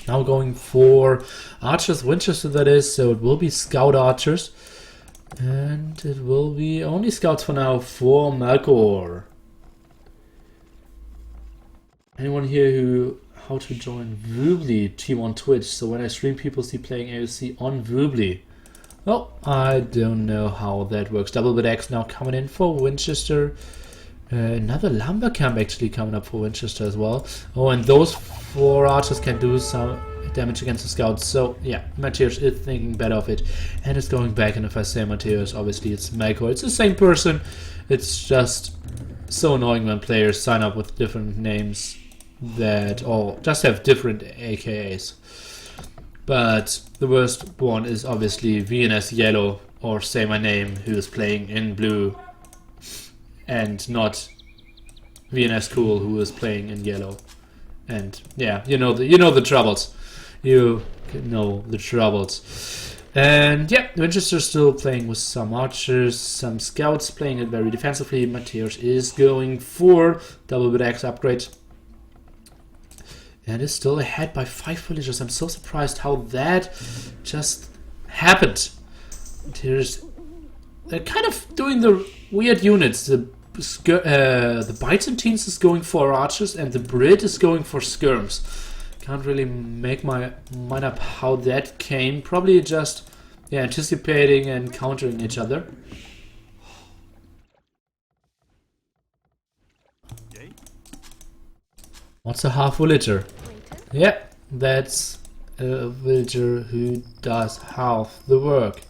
Now going for archers, Vinchester that is, so it will be scout archers. And it will be only scouts for now for Melkor. Anyone here who... how to join Woobly team on Twitch, so when I stream people see playing AOC on Woobly. Well, I don't know how that works. Double bit X now coming in for Vinchester. Another lumber camp actually coming up for Vinchester as well. Oh, and those 4 archers can do some damage against the scouts. So yeah, Mateus is thinking better of it. And it's going back, and if I say Mateus, obviously it's Melkor. It's the same person. It's just so annoying when players sign up with different names that all just have different AKAs. But the worst one is obviously VNS Yellow, or Say My Name, who is playing in blue, and not VNS Cool, who is playing in yellow. And yeah, you know the troubles. You know the troubles. And yeah, Vinchester still playing with some archers, some scouts playing it very defensively. Mateus is going for double bit X upgrade. And is still ahead by 5 villagers. I'm so surprised how that just happened. They're kind of doing the weird units. The Byzantines is going for archers and the Brit is going for skirms. Can't really make my mind up how that came. Probably just anticipating and countering each other. What's a half villager? Yeah, that's a villager who does half the work.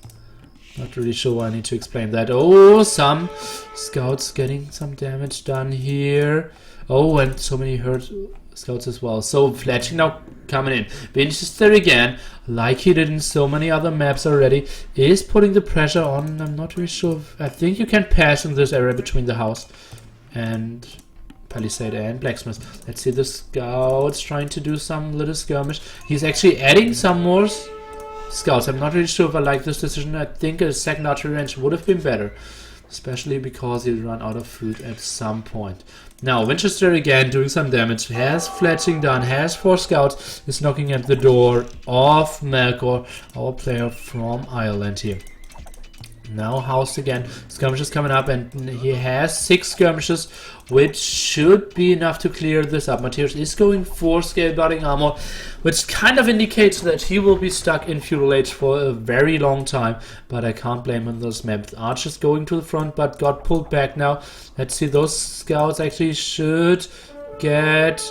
Not really sure why I need to explain that. Oh, some scouts getting some damage done here. Oh, and so many hurt scouts as well. So Fletching now coming in. Vinchester again, like he did in so many other maps already, is putting the pressure on. I'm not really sure if, I think you can pass in this area between the house and Palisade and Blacksmith. Let's see the scouts trying to do some little skirmish. He's actually adding some more scouts. I'm not really sure if I like this decision. I think a second archery range would have been better, especially because he'll run out of food at some point. Now Vinchester again doing some damage, has Fletching done, has 4 scouts, is knocking at the door of Melkor, our player from Ireland here. Now House again, skirmishes coming up, and he has 6 skirmishes, which should be enough to clear this up. Matthias is going for scale butting armor, which kind of indicates that he will be stuck in Feudal Age for a very long time, but I can't blame him on this map. Archers going to the front, but got pulled back now. Let's see, those scouts actually should get...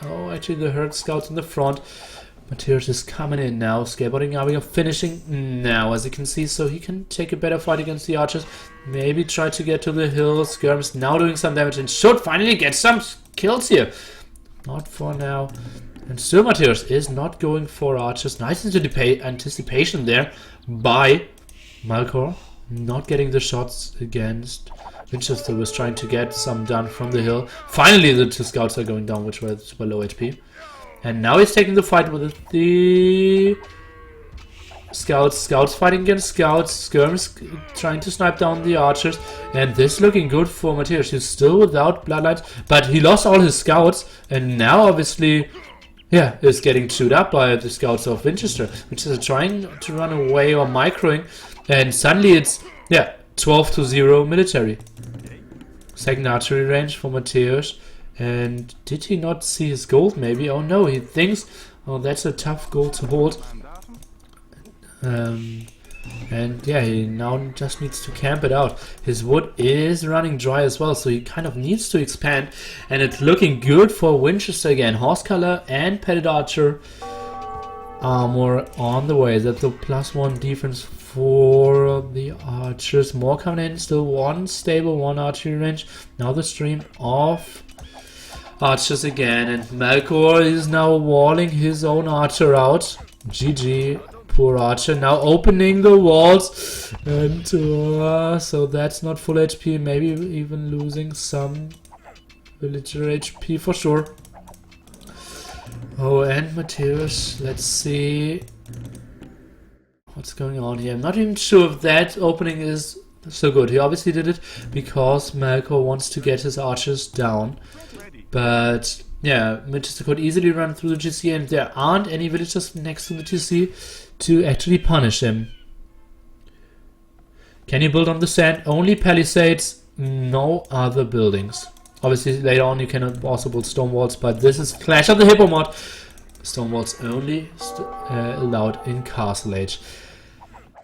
Oh, actually the herd scouts in the front. Matthias is coming in now. Skateboarding are we finishing now, as you can see, so he can take a better fight against the archers. Maybe try to get to the hill. Skirms now doing some damage and should finally get some kills here. Not for now. And still Matthias is not going for archers. Nice anticipation there by Melkor. Not getting the shots against Vinchester, was trying to get some done from the hill. Finally the 2 scouts are going down, which were low HP. And now he's taking the fight with the scouts. Scouts fighting against scouts. Skirms trying to snipe down the archers. And this looking good for Matthias. He's still without bloodlines, but he lost all his scouts. And now obviously, yeah, is getting chewed up by the scouts of Vinchester, which is trying to run away or microing. And suddenly it's, yeah, 12-0 military. Second archery range for Matthias. And did he not see his gold maybe? Oh no, he thinks, oh, that's a tough gold to hold. And yeah, he now just needs to camp it out. His wood is running dry as well, so he kind of needs to expand. And it's looking good for Vinchester again. Horse color and Petted Archer armor on the way. That's a +1 defense for the archers. More coming in, still 1 stable, 1 archery range. Now the stream of archers again, and Melkor is now walling his own archer out. GG, poor archer. Now opening the walls, and so that's not full HP, maybe even losing some villager HP for sure. Oh, and Matthias, let's see what's going on here. I'm not even sure if that opening is so good. He obviously did it because Melkor wants to get his archers down. But yeah, Vinchester could easily run through the GC, and there aren't any villagers next to the GC to actually punish him. Can you build on the sand? Only palisades, no other buildings. Obviously later on you can also build stone walls, but this is Clash of the Hippo mod. Stone walls only allowed in Castle Age.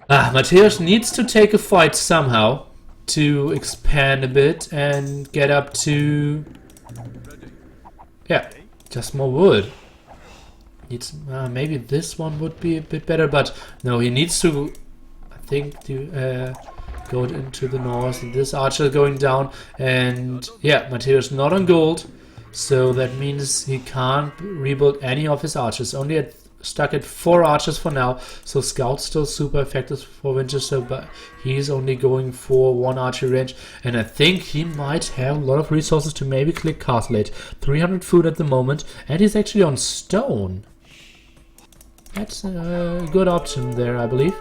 Matthias needs to take a fight somehow to expand a bit and get up to... yeah, just more wood. Needs maybe this one would be a bit better, but no, he needs to, I think, to go into the north. This archer going down, and yeah, Matthias not on gold, so that means he can't rebuild any of his archers. Only stuck at 4 archers for now, so scouts still super effective for Vinchester, but he's only going for 1 archery range, and I think he might have a lot of resources to maybe click Castle Age. 300 food at the moment, and he's actually on stone. That's a good option there, I believe.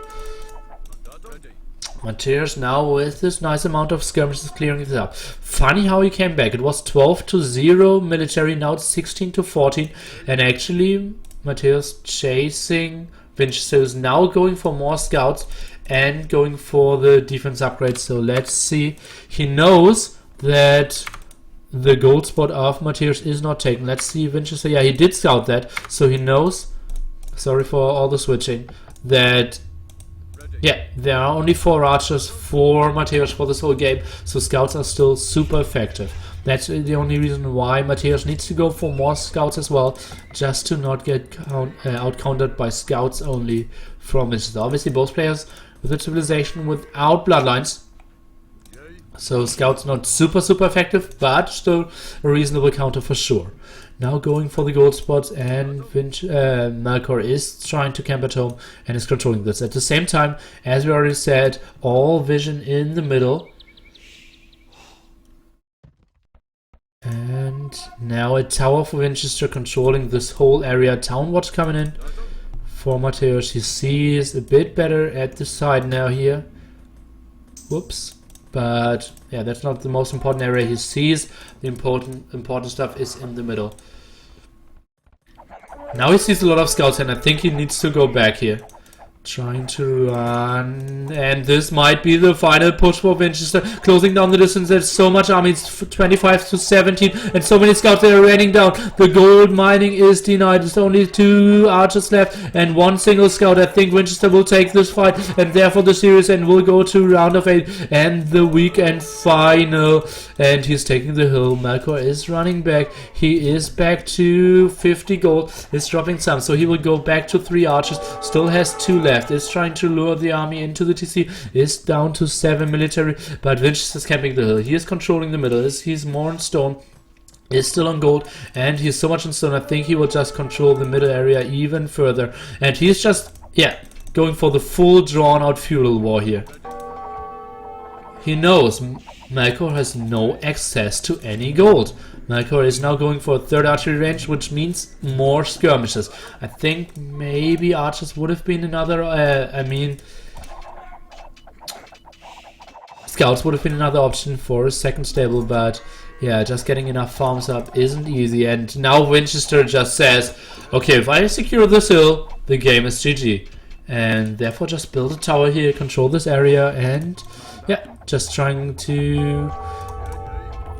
Matthias now with this nice amount of skirmishes clearing it up. Funny how he came back. It was 12-0 military, now it's 16-14, and actually Matthias chasing Vinchester is now going for more scouts and going for the defense upgrade. So let's see. He knows that the gold spot of Matthias is not taken. Let's see Vinchester. Yeah, he did scout that. So he knows, sorry for all the switching, that yeah, there are only 4 archers for Matthias for this whole game. So scouts are still super effective. That's the only reason why Matthias needs to go for more scouts as well, just to not get out-countered by scouts only from Vinchester. Obviously both players with a civilization without bloodlines. So Scout's not super effective, but still a reasonable counter for sure. Now going for the gold spots, and Melkor is trying to camp at home and is controlling this. At the same time, as we already said, all vision in the middle. And now a tower for Vinchester controlling this whole area. Town watch coming in for Mateusz. He sees a bit better at the side now here. Whoops. But yeah, that's not the most important area. He sees the important stuff is in the middle. Now he sees a lot of scouts, and I think he needs to go back here. Trying to run, and this might be the final push for Vinchester, closing down the distance. There's so much army, it's 25 to 17, and so many scouts that are raining down. The gold mining is denied. There's only 2 archers left and 1 single scout. I think Vinchester will take this fight, and therefore the series and will go to round of 8 and the weekend final. And he's taking the hill. Melkor is running back. He is back to 50 gold. He's dropping some, so he will go back to 3 archers. Still has 2 left. Is trying to lure the army into the TC, is down to 7 military, but Vinchester is camping the hill. He is controlling the middle. He's more on stone, is still on gold, and he's so much on stone. I think he will just control the middle area even further, and he's just, yeah, going for the full drawn out feudal war here. He knows Melkor has no access to any gold. Melkor is now going for a 3rd archery range, which means more skirmishes. I think maybe archers would have been another, scouts would have been another option for a 2nd stable, but yeah, just getting enough farms up isn't easy. And now Vinchester just says, okay, if I secure this hill, the game is GG. And therefore just build a tower here, control this area, and yeah, just trying to,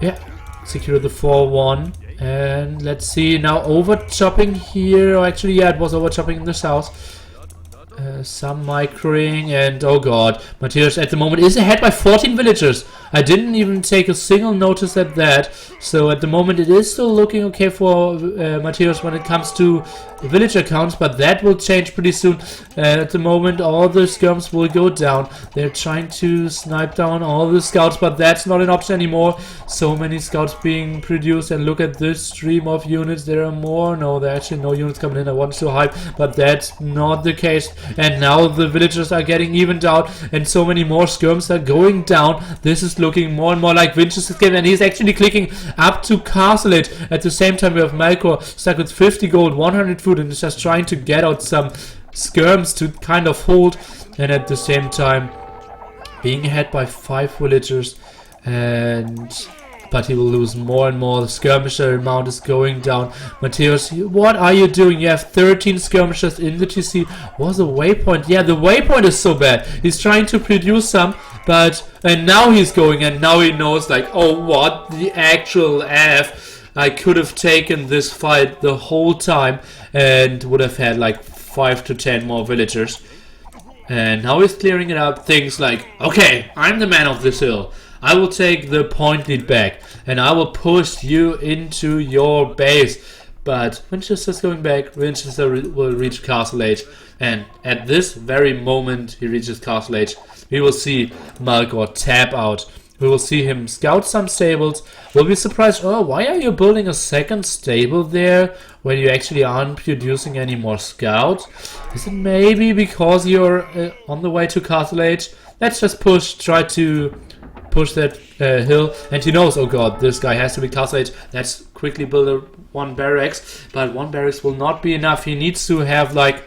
yeah, secure the 4-1. And let's see, now over chopping here, or actually yeah, it was over chopping in the south. Some microing, and oh god, Mateusz at the moment is ahead by 14 villagers. I didn't even take a single notice at that. So at the moment it is still looking okay for Mateusz when it comes to villager counts, but that will change pretty soon. At the moment all the skirms will go down. They're trying to snipe down all the scouts, but that's not an option anymore. So many scouts being produced, and look at this stream of units. There are more. No, there are actually no units coming in. I want to hype, but that's not the case. And now the villagers are getting evened out, and so many more skirms are going down. This is looking more and more like Vinchester's game, and he's actually clicking up to Castle Age. At the same time, we have Melkor stuck with 50 gold, 100 food, and is just trying to get out some skirms to kind of hold, and at the same time being ahead by 5 villagers. But he will lose more and more. The skirmisher amount is going down. Mateusz, what are you doing? You have 13 skirmishers in the TC. What's the waypoint? Yeah, the waypoint is so bad. He's trying to produce some, and now he's going, and now he knows, like, oh, what the actual F. I could have taken this fight the whole time and would have had like 5 to 10 more villagers. And now he's clearing it up. Things like, okay, I'm the man of this hill. I will take the point lead back, and I will push you into your base. But Vinchester's going back. Vinchester will reach Castle Age, and at this very moment he reaches Castle Age, we will see Melkor tap out. We will see him scout some stables. We'll be surprised, oh, why are you building a 2nd stable there when you actually aren't producing any more scouts? Is it maybe because you're on the way to Castle Age? Let's just try to push that hill, and he knows, oh god, this guy has to be Castle Age. Let's quickly build one barracks, but 1 barracks will not be enough. He needs to have like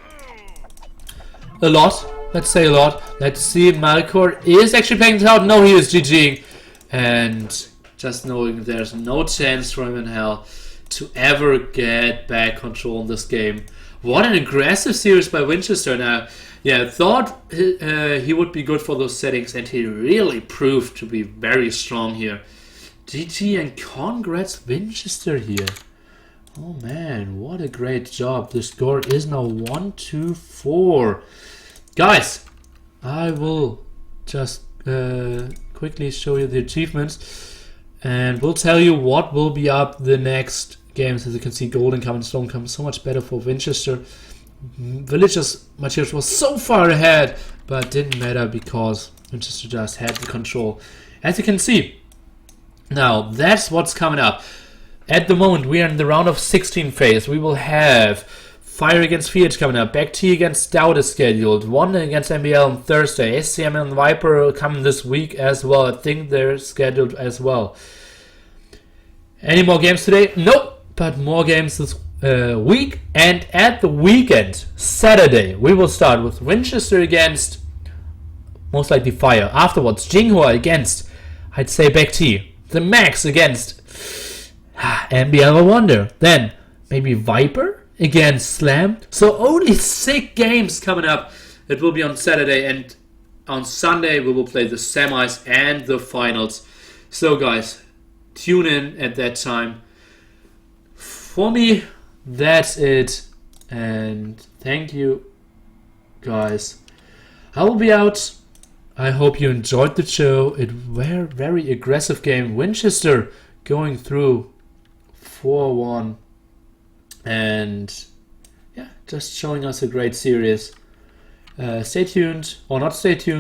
a lot. Let's say a lot. Let's see, Melkor is actually playing it out. No, he is GGing, and just knowing there's no chance for him in hell to ever get back control in this game. What an aggressive series by Vinchester. Now, yeah, thought he would be good for those settings, and he really proved to be very strong here. GG, and congrats Vinchester here. Oh man, what a great job. The score is now 1-4. Guys, I will just quickly show you the achievements, and we'll tell you what will be up the next games. As you can see, gold and common stone comes so much better for Vinchester. Villagers, Mateusz was so far ahead, but didn't matter because Vinchester just had the control. as you can see. Now, that's what's coming up. At the moment, we are in the round of 16 phase. We will have Fire against Fiat coming up. Back T against Stout is scheduled. One against MBL on Thursday. SCM and Viper coming this week as well. I think they're scheduled as well. Any more games today? Nope. But more games this week. And at the weekend, Saturday, we will start with Vinchester against most likely Fire. Afterwards, Jinghua against, I'd say, Back T. The Max against MBL Wonder. Then maybe Viper against Slam. So only 6 games coming up. It will be on Saturday, and on Sunday we will play the semis and the finals. So guys, tune in at that time. For me, that's it, and thank you guys. I will be out. I hope you enjoyed the show. It were very aggressive game. Vinchester going through 4-1. And yeah, just showing us a great series. Stay tuned, or not stay tuned.